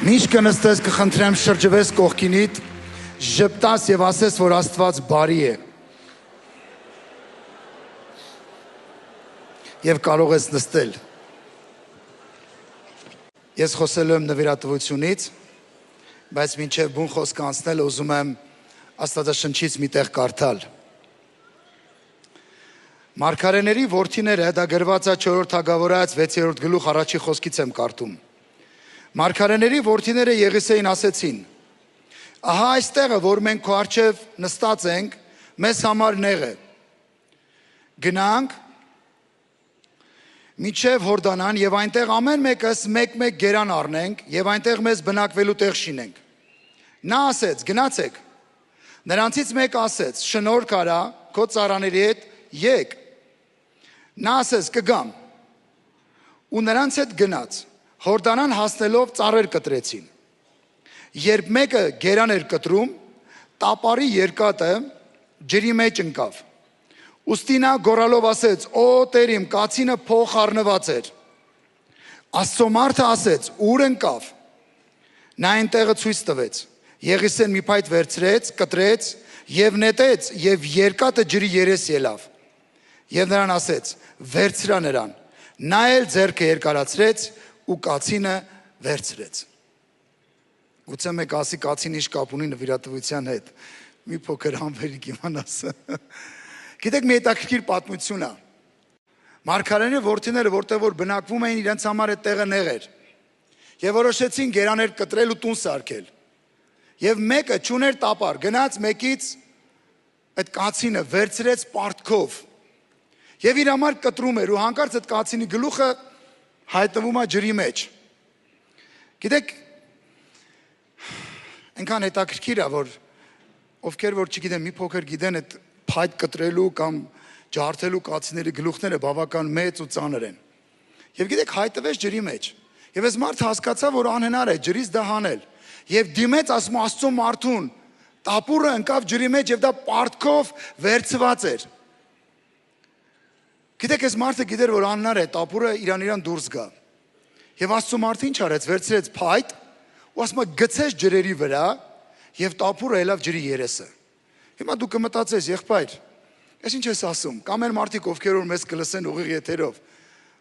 Միշտ կնստես կխնդրեմ շրջվես կողքինիդ, ժպտաս եւ ասես, որ Աստված բարի է։ Եվ կարող ես նստել։ Ես խոսելու եմ նվիրատվությունից, բայց մինչև բուն խոսքը անցնել ուզում եմ Աստվածաշնչից մի տեղ կարդալ։ Մարգարեների որդիները, դա գրված է 4-րդ Հագավորայից 6-րդ գլուխ առաջի խոսքից եմ կարդում։ Մարգարեների որդիները Եղիսեին ասեցին. ահա այս տեղը, որ մենք քո առջև նստած ենք, մեզ համար նեղ է։ Գնանք միջև Հորդանան եւ այնտեղ ամեն մեկս մեկ-մեկ գերան առնենք եւ այնտեղ մեզ բնակվելու տեղ շինենք։ Նա ասեց. գնացեք։ Նրանցից մեկը ասեց. շնորհք արա քո ծառաների հետ եկ։ Նա ասեց. կգամ։ Ու նրանց հետ գնաց։ Հորդանան հասնելով ծառեր կտրեցին։ Երբ մեկը գերան էր կտրում, տապարի երկաթը ջրի մեջ ընկավ։ Ուստի նա գոռալով ասեց. «Օ Տեր իմ, կացինը փող խառնված էր»։ Աստծո մարդը ասեց. «Ուր ընկավ»։ Նա այնտեղը ցույց տվեց։ Եղիսեն մի փայտ վերցրեց, կտրեց եւ նետեց եւ երկաթը ջրի երես ելավ։ Եվ նրան ասեց. «Վերցրա նրան»։ Նա էլ ձեռքը երկարացրեց ու կացինը վերցրեց։ Գուցե մեկ ասի կացինը ինչ կապ ունի նվիրատվության հետ։ Մի փոքր համբերիկ իմանաս։ Գիտեք, մի հետաքրքիր պատմություն է։ Մարգարեների որդիները, որտեղ որ բնակվում էին, իրենց համար այդ տեղը նեղ էր։ Եվ որոշեցին գերաներ կտրել ու տուն սարքել։ Եվ մեկը չուներ տապար, գնաց մեկից այդ կացինը վերցրեց պարտքով։ Եվ իր համար կտրում էր ու հանկարծ այդ կացինի գլուխը հայտնվում է ջրի մեջ։ Գիտեք, այնքան հետաքրքիր է, որ ովքեր որ չգիտեն, մի փոքր գիտեն այդ փայտ կտրելու կամ ջարդելու կացիների գլուխները բավական մեծ ու ծանր են։ Եվ գիտեք, հայտնվեց ջրի մեջ։ Եվ այս մարդը հասկացավ, որ անհնար է ջրից դա հանել։ Եվ դիմեց ասում Աստծո մարդուն, տապուրը ընկավ ջրի մեջ եւ դա պարտքով վերցված էր։ Գիտեք, այս մարդը գիտեր, որ անհնար է տապուրը իրան դուրս գա։ Եվ Աստծո մարդը ինչ արեց, վերցրեց փայտ ու ասում է գցեց ջրերի վրա եւ տապուրը ելավ ջրի երեսը։ Հիմա դու կմտածես, եղբայր, ես ինչ ես ասում, կամ են մարդիկ, ովքեր որ մեզ կլսեն ուղիղ եթերով։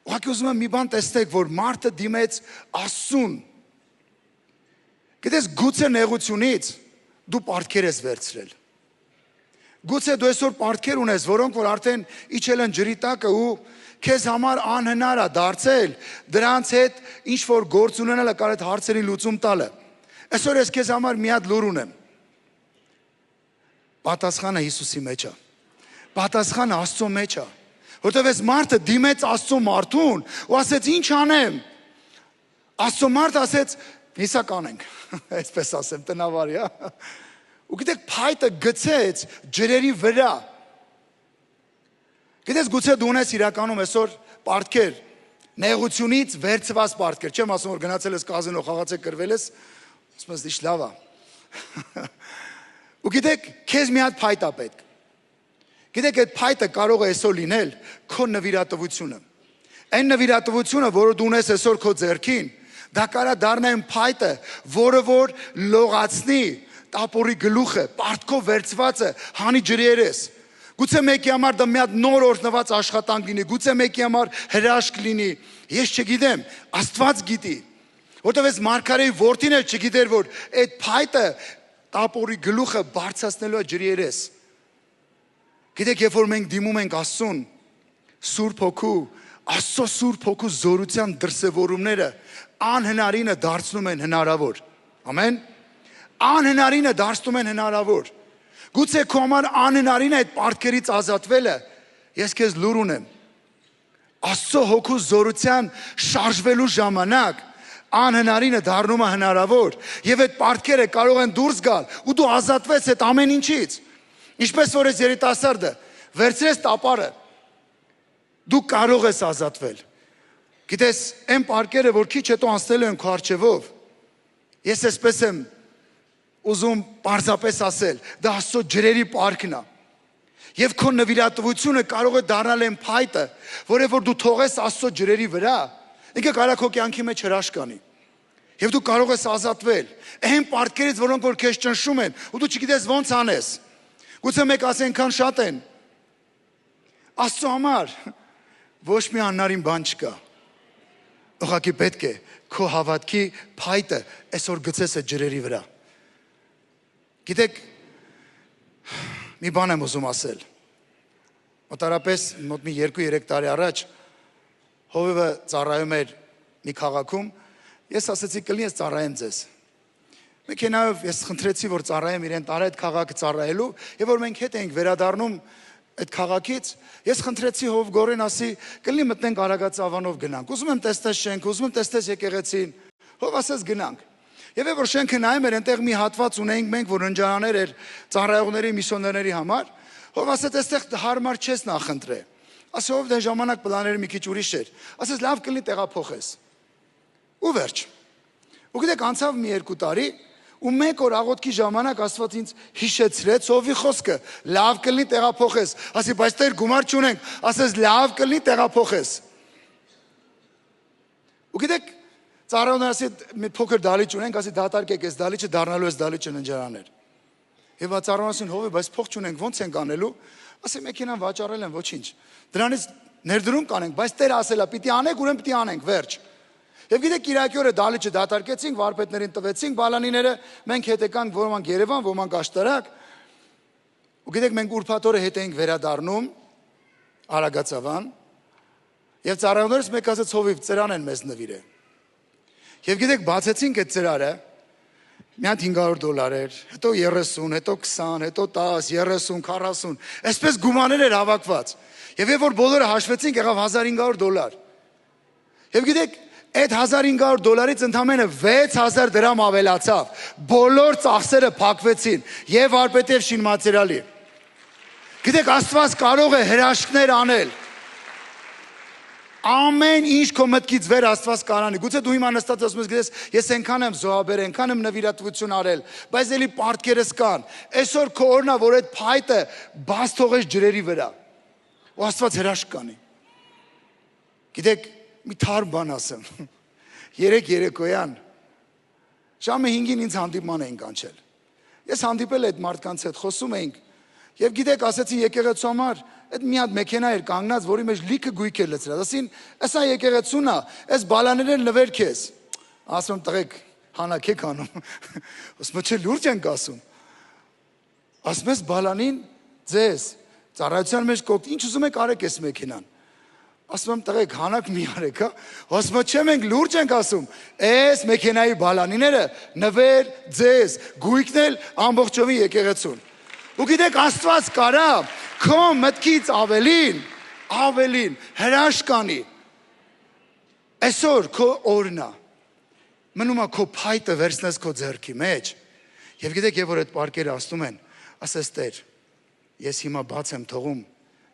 Ուղղակի ուզում եմ մի բան տեսնեք, որ մարդը դիմեց Աստծուն։ Գիտես, գուցե նեղությունից դու պարտքեր ես վերցրել։ Գուցե դու այսօր պարտքեր ունես, որոնք որ արդեն իջել են ջրի տակը ու քեզ համար անհնար է դարձել դրանց հետ ինչ որ գործ ունենալը կամ այդ հարցերին լուծում տալը։ Այսօր ես քեզ համար մի հատ լուր ունեմ։ Պատասխանը Հիսուսի մեջ է։ Պատասխանը Աստծո մեջ է։ Որտեվ այս մարդը դիմեց Աստծո մարդուն ու ասեց ինչ անեմ։ Աստծո մարդը ասեց հիսա կանենք։ Այսպես ասեմ, տնավարի, հա։ Ու գիտեք, փայտը գցեց ջրերի վրա։ Գիտես, գուցե դու ունես իրականում այսօր պարտքեր, նեղությունից վերցված պարտքեր։ Չեմ ասում, որ գնացել ես կազինո, խաղացել, կրվել ես, ասում ես դիշ լավ է։ Ու գիտեք, քեզ մի հատ փայտ է պետք։ Գիտեք, այդ փայտը կարող է այսօր լինել քո նվիրատվությունը։ Այն նվիրատվությունը, որը դու ունես այսօր քո ձեռքին, դա կարա դառնա այն փայտը, որը որ լողացնի տապորի գլուխը, պարտքով վերցվածը, հանի ջրի երես։ Գուցե մեկի համար դա մի հատ նոր օրհնված աշխատանք լինի, գուցե մեկի համար հրաշք լինի, ես չգիտեմ, Աստված գիտի։ Որտեվ այս մարգարեի որդին էլ չգիտեր, որ այդ փայտը տապորի գլուխը բարձրացնելու է ջրի երես։ Գիտեք, երբ որ մենք դիմում ենք Աստծուն, Սուրբ Հոգու, Աստծո Սուրբ Հոգու զորության դրսևորումները անհնարինը դարձնում են հնարավոր։ Ամեն։ Անհնարինը դարձնում են հնարավոր։ Գուցե քո համար անհնարին է այդ պարտքերից ազատվելը, ես քեզ լուր ունեմ։ Աստծո հոգու զորության շարժվելու ժամանակ անհնարինը դառնում է հնարավոր եւ այդ պարտքերը կարող են դուրս գալ ու դու ազատվես այդ ամեն ինչից։ Ինչպես որ այս երիտասարդը վերցրեց տապարը, դու կարող ես ազատվել։ Գիտես, այն պարտքերը, որ քիչ հետո անցնելու են քո առջևով, ես այսպես եմ ուզում պարզապես ասել, դա Աստծո ջրերի պարտքն է։ Եվ քո նվիրատվությունը կարող է դառնալ այն փայտը, որը որ դու թողես Աստծո ջրերի վրա, ինքը կարող քո կյանքի մեջ հրաշք անի։ Եվ դու կարող ես ազատվել այն պարտքերից, որոնք որ քեզ ճնշում են, ու դու չգիտես ոնց անես։ Գուցե մեկ ասի այնքան շատ են։ Աստծո համար ոչ մի աննարին բան չկա։ Ուղղակի պետք է քո հավատքի փայտը այսօր գցես այդ ջրերի վրա։ Գիտեք, մի բան եմ ուզում ասել։ Մոտարապես մոտ մի 2-3 տարի առաջ հովիվը ծառայում էր մի քաղաքում, ես ասացի կլինի ես ծառայեմ ձեզ։ Մեքենայով ես խնդրեցի, որ ծառայեմ իրեն տարա այդ քաղաքը ծառայելու, եւ որ մենք հետ էինք վերադառնում այդ քաղաքից, ես խնդրեցի հով գորին ասի, կլինի մտնենք Արագածավանով գնանք։ Ուզում եմ տեսնես շենքը, ուզում եմ տեսնես եկեղեցին։ Հով ասես գնանք։ Եվ որ շենքը նայում էր, այնտեղ մի հատված ունեինք մենք, որ ընջարաներ էր ծառայողների, միսիոներների համար, հով ասեց, այստեղ հարմար չես նախընտրե։ Ասի հով դե ժամանակ պլաները մի քիչ ուրիշ էր։ Ասես լավ կլինի տեղափոխես։ Ու վերջ։ Ու գիտեք, անցավ մի 2 տարի, ու մեկ օր աղոթքի ժամանակ Աստված ինձ հիշեցրեց հովի խոսքը, լավ կլինի տեղափոխես։ Ասի, բայց Տեր գումար չունենք, ասես լավ կլինի տեղափոխես։ Ու գիտեք, ծառայողները ասի մի փոքր դալիճ ունենք, ասի դատարկեք այս դալիճը դառնալու այս դալիճը ընջարաներ։ Եվ ծառայողները ասին հովի, բայց փող չունենք, ո՞նց ենք անելու։ Ասի մեքենան վաճառել են, ոչինչ։ Դրանից ներդրում կանենք, բայց Տերը ասել է պիտի անենք, ուրեմն պիտի անենք, վերջ։ Եվ գիտեք, Կիրակի օրը դալիճը դատարկեցինք, վարպետներին տվեցինք բալանիները, մենք հետ եկանք ոմանք Երևան, ոմանք Աշտարակ։ Ու գիտեք, մենք ուրբաթ օրը հետ էինք վերադառնում Արագածավան, եւ ծառայողներից մեկ ասեց հովիվ ծրան են մեզ նվիրել։ Եվ գիտեք, բացեցինք այդ ծրարը, մի հատ $500 էր, հետո 30, հետո 20, հետո 10, 30, 40, այսպես գումաներ էր հավաքված։ Եվ որ բոլորը հաշվեցինք, եղավ $1500։ Եվ գիտեք, այդ $1500-ից ընդամենը 6000 դրամ ավելացավ։ Բոլոր ծախսերը փակվեցին, եւ վարպետ եւ շինմատերիալի։ Գիտեք, Աստված կարող է հրաշքներ անել։ Ամեն ինչ քո մտքից վեր Աստված կարանի։ Գուցե դու հիմա նստած ասում ես, գիտես, ես այնքան եմ զոհաբեր, այնքան եմ նվիրատվություն արել, բայց էլի պարտքերս կան։ Այսօր քո օրն է, որ այդ փայտը բաց թողես ջրերի վրա։ Ու Աստված հրաշք կանի։ Գիտեք, մի թարմ բան ասեմ։ Երեկոյան ժամը 5-ին ինձ հանդիպման էին կանչել։ Ես հանդիպել այդ մարդկանց հետ խոսում էինք։ Եվ գիտեք, ասեցի եկեղեցու համար, այդ մի հատ մեքենա էր կանգնած, որի մեջ լիքը գույք էր լցրած։ Ասին, «Էսա եկեղեցուն է, այս բալաներն նվեր քեզ»։ Ասում տղեկ, հանակ եք անում։ Ասում չէ, լուրջ ենք ասում։ Ասում ես բալանին ձեզ ծառայության մեջ կողք, ինչ ուզում եք արեք այս մեքենան։ Ասում եմ տղեկ, հանակ մի արեք, հա։ Ասում չէ, մենք լուրջ ենք ասում։ Այս մեքենայի բալանիները նվեր ձեզ, գույքն էլ ամբողջովին եկեղեցուն։ Ու գիտեք, Աստված կարա քո մտքից ավելին հրաշք անի։ Այսօր քո օրն է։ Մնում է քո փայտը վերցնես քո ձեռքի մեջ։ Եվ գիտեք, եւ որ այդ պարկերը ասում են, ասես Տեր, ես հիմա բաց եմ թողում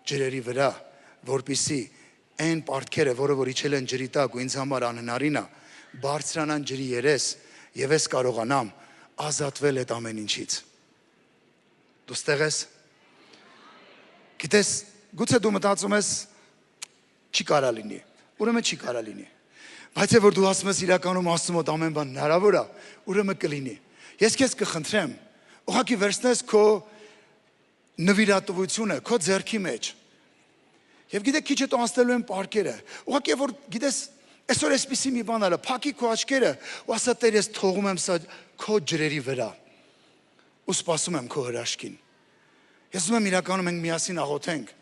ջրերի վրա, որպիսի այն պարտքերը, որը որ իջել են ջրի տակ ու ինձ համար անհնարին է, բարձրանան ջրի երես եւ ես կարողանամ ազատվել այդ ամեն ինչից։ Դու ստեղ ես։ Գիտես, գուցե դու մտածում ես չի կարա լինի։ Ուրեմն չի կարա լինի։ Բայց որ դու ասում ես իրականում Աստծո մոտ ամեն բան հնարավոր է, ուրեմն կլինի։ Ես քեզ կխնդրեմ, ուղղակի վերցնես քո նվիրատվությունը քո ձեռքի մեջ։ Եվ գիտեք, քիչ հետո անցնելու են պարկերը։ Ուղղակի որ գիտես, այսօր էսպիսի մի բան արա, փակի քո աչքերը ու ասա Տեր, ես թողում եմ սա քո ջրերի վրա։ Ու սպասում եմ քո հրաշքին։ Ես ուզում եմ իրականում մենք միասին աղոթենք։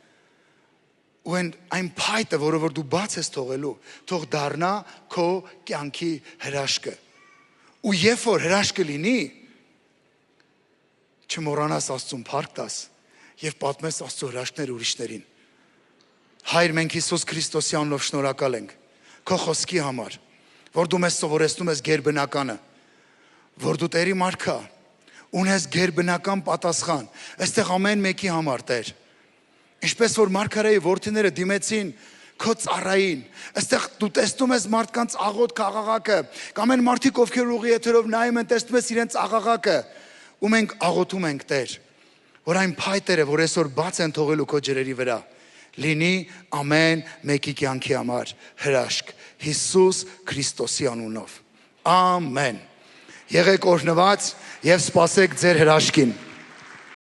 Ու այն փայտը, որը որ դու բաց ես թողելու, թող դառնա քո կյանքի հրաշքը։ Ու երբ որ հրաշքը լինի, չմոռանաս Աստծուն փառք տաս եւ պատմես Աստծո հրաշքներ ուրիշներին։ Հայր, մենք Հիսուս Քրիստոսի անունով շնորհակալ ենք քո խոսքի համար, որ դու մեզ սովորեցնում ես գերբնականը, որ դու Տերի մարդ ես, ունես գերբնական պատասխան, այստեղ ամեն մեկի համար, Տեր։ Ինչպես որ մարգարեի որդիները դիմեցին քո ծառային, այստեղ դու տեսնում ես մարդկանց աղոթք աղաղակը, կամ այն մարդիկ, ովքեր ուղի եթերով նայում են, տեսնում ես իրենց աղաղակը, ու մենք աղոթում ենք, Տեր, որ այն փայտերը, որ այսօր բաց են թողելու քո ջրերի վրա, լինի ամեն մեկի կյանքի համար հրաշք Հիսուս Քրիստոսի անունով։ Ամեն։ Եղեք օրհնված եւ սպասեք ձեր հրաշքին։